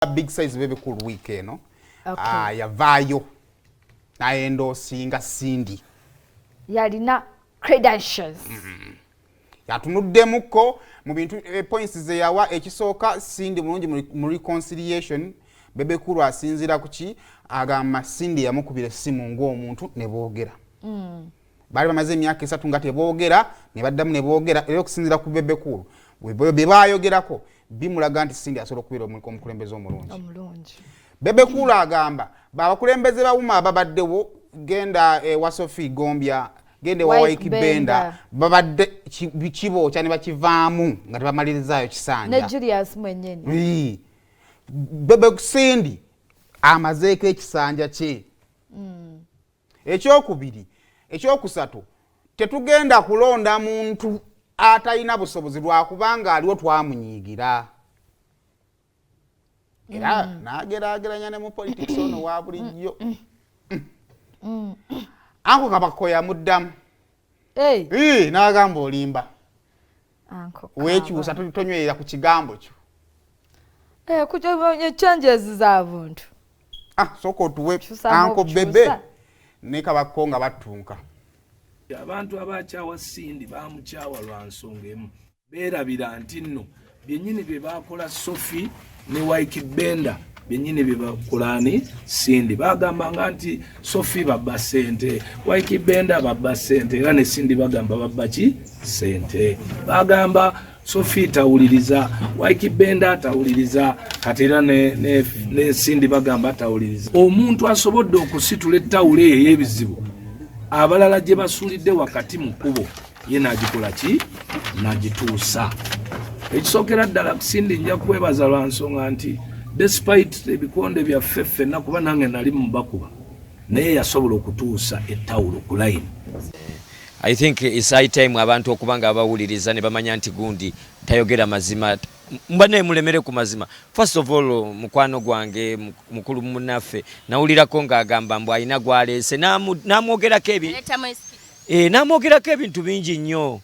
big size bebe cool week eno. Okay. Yavayo naendo singa Cindy. Yalina credentials. Yatunuddemukko mu bintu points ze yawa ekisooka Cindy mulungi mu reconciliation bebe cool asinzira kuki agamba Cindy yamukubira simu ng'omuntu ne boogera. Bali bamaze emyaka 3 nga teboogera ne baddamu ne boogera era okusinzira ku bebe cool bwe bayogerako bimulaga nti Cindy asobola okubeera omukulembeze omulungi. Bebe cool agamba babakulembeze bawuma ababaddewo genda wa Sophie Gombya gende wa Waikibenda babadde kibo cyane bakivaamu nga tebamalirizayo kisanja ne Julius mwennyeni. Bebe Cindy amazeeko ekisanja kye. Ekyokubiri ekyokusatu tetugenda kulonda muntu atalina busobozi lwakubanga aliwo twamunyiigira. Era nageraageranya ne mu politics ono wa bulijjo. Anko Kabakoya muddamu. N'agamba olimba. Weekyusa tonywera ku kigambo kyo. Kukyonye changes z'abuntu. Soko tuwe Anko Bebe ne Kabako nga batunka. Abantu abakyawa Cindy bamukyawa lwa nsonga emu. Beerabira nti nno byennyini bye baakola Sophie ne Waikibenda byennyini bye bakolani Cindy. Bagambanga nti Sophie babba ssente, Waikibenda babba ssente, era ne Cindy bagamba babba ki ssente. Bagamba Sophie tawuliriza, Waikibenda tawuliriza, kati era ne Cindy bagamba tawuliriza. Omuntu asobodde okusitula ettawulo eyo ey'ebizibu abalala gye basuulidde wakati mu kkubo ye n'agikola ki n'agituusa. Ekisookera ddala Cindy nja kwebaza lwa nsonga nti despite ebikonde byaffe ffenna kuba nange nali mu bakuba naye yasobola okutuusa ettawulo ku line. I think it's high time abantu okubanga abawuliriza ne bamanya nti gundi tayogera mazima mbane mulemere ku mazima. First of all mukwano gwange mukulu munaffe nawulirako ng'agamba mbu alina gwaleese namwogerako namwogerako ebintu bingi nnyo.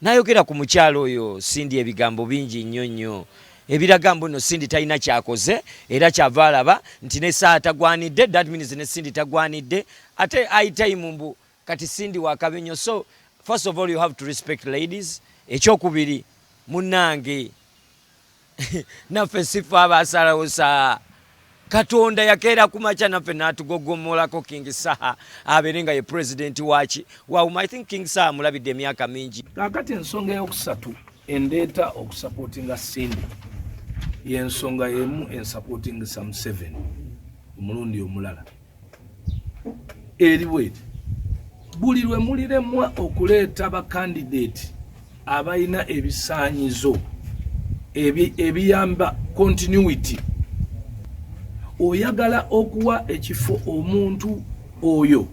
Nayogera ku mukyalo oyo Cindy ebigambo bingi nnyo. Ebiraga mbu no Cindy talina kyakoze era kyava alaba nti ne saa tagwanidde, that means ne Cindy tagwanidde ate high time mbu kati Cindy wakabenyo. So first of all you have to respect ladies. Ekyokubiri munange naffe sifa abasalawo saa Katonda yakeera kumacha naffe n'atugogomolako King Saha aberenga ye president wachi I think King Saha mulabidde emyaka mingi. Kakati ensonga eyokusatu endeeta okusupportinga Cindy y'ensonga yemu ensupporting Sam 7 omulundi omulala eri bweti buli lwe muliremwa okuleeta bakandidate abalina ebisaanyizo ebiyamba continuity. Oyagala okuwa ekifo omuntu oyo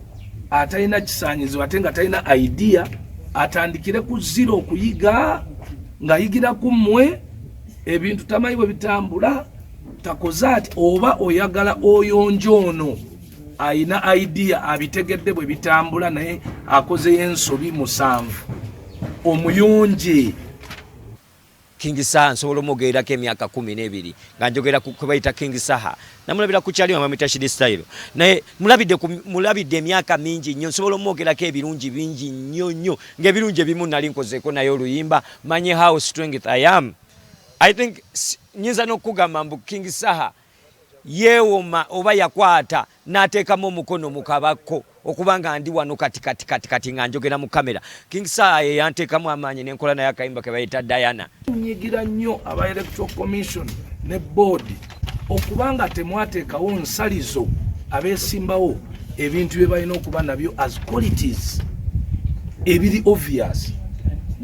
atalina kisaanyizo ate nga talina idea atandikire ku zero okuyiga ng'ayigira ku mmwe ebintu tamanyi bwe bitambula takoze ati, oba oyagala oyonjo ono ayina idea abitegedde bwe bitambula naye akoze ensobi 7 omuyonje. King Saha nsobola omwogererako emyaka 12 nga njogera ku bayita King Saha namulabira ku kyali amamita Shidi style naye mulabidde emyaka mingi nnyo nsobola omwogerako ebirungi bingi nnyo ng'ebirungi ebimu nali nkozeeko naye oluyimba manye how strength I am. I think nyinza n'okugamba mbu King Saha yeewoma oba yakwata n'ateekamu omukono mu kabako okubanga ndi wano kati nga njogera mu kamera. King Saha ye yanteekamu amaanyi n'enkola naye akayimba ke bayita Diana. Nyigira nnyo aba Electoral Commission ne board okubanga temwateekawo nsalizo abeesimbawo ebintu bye balina okuba nabyo as qualities ebiri obvious.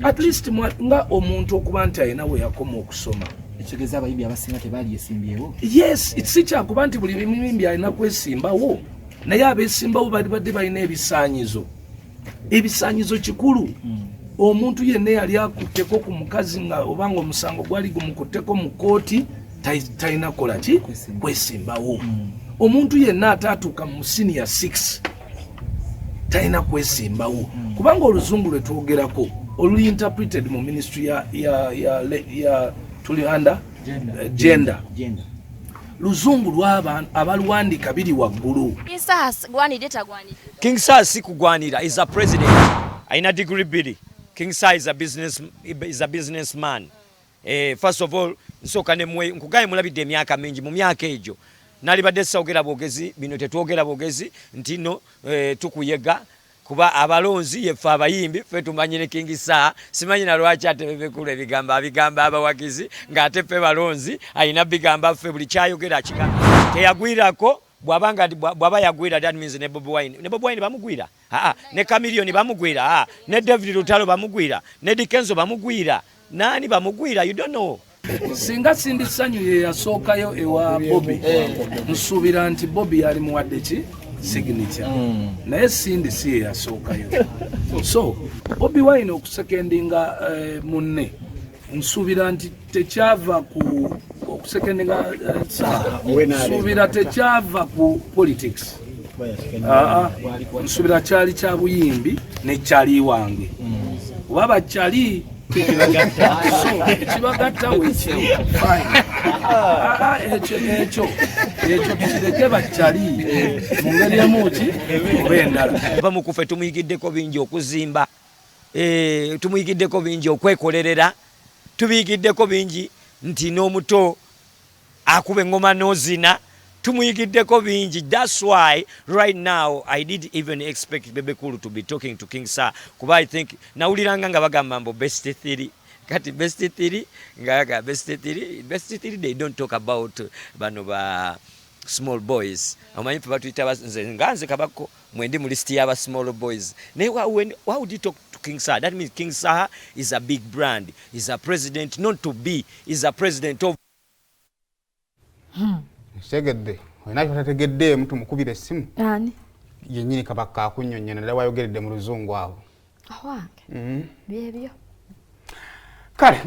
At least nga omuntu okuba nti alina we yakoma okusoma. Ekigeza abayimbi abasinga tebali esimbyewo. Yes, it's kuba nti buli muyimbi alina kwesimbawo naye abeesimbawo badde balina ebisaanyizo kikulu. Omuntu yenna yali akutteko ku mukazi nga obanga omusango gwali gumukutteko mu kooti talina kola ki kwesimbawo. Omuntu yenna ataatuuka mu senior 6 talina kwesimbawo kubanga oluzungu lwe twogerako oluli interpreted mu ministry ya tuli under gender. luzungu lw'abantu abalwandika biri waggulu. King Sir si kugwanira is a president. Aina degree biri. King Sir is a businessman. First of all, nsoka ne mwe nkugaye mulabidde emyaka mingi mu myaka ejo. Nali badde sogera bogezi bino tetwogera bogezi ntino tukuyega kuba abalonzi yefe abayimbi fe tumanyire King Sir simanyi na lwaki atebekulu ebigamba abawagizi ng'ate fe balonzi ayina bigamba fe buli kyayogera akigamba teyagwirako bwaba yagwira that means ne Bobi Wine bamugwira ne Chameleone bamugwira ne David Lutalo bamugwira ne Dikenzo bamugwira nani bamugwira you don't know. Singa Sindi Sanyu ye yasookayo ewa Bobby nsuubira nti Bobby yali muwadde ki signature naye Sindi si ye yasookayo so Bobby Wine okusekendinga munne nsuubira nti tekyava ku okusekendinga nsuubira tekyava ku politics nsuubira kyali kya buyimbi ne kyali wange oba bakyali ekibagatta wekiri ekyo kireke bakyali mu ngeri emuki oba endala bamukufe tumuyigiddeko bingi okuzimba tumuyigiddeko bingi okwekolerera tubiyigiddeko bingi nti n'omuto akuba engoma n'ozina tumuyigiddeko bingi. That's why right now I didn't even expect Bebe Cool to be talking to King Sir kuba I think nawuliranga nga bagamba mbo best 3 kati best 3 ngaga best 3 they don't talk about bano ba small boys amanyi pe batuita nze kabako mwendi mu list y'aba small boys ne why would you talk to King Sir? That means King Sir is a big brand, is a president, not to be, is a president of segedde oyina kyotategedde mtu mukubira essimu ani yennyini kabaka akunnyonnyena naye wayogeredde mu luzungu awo awange byebyo kale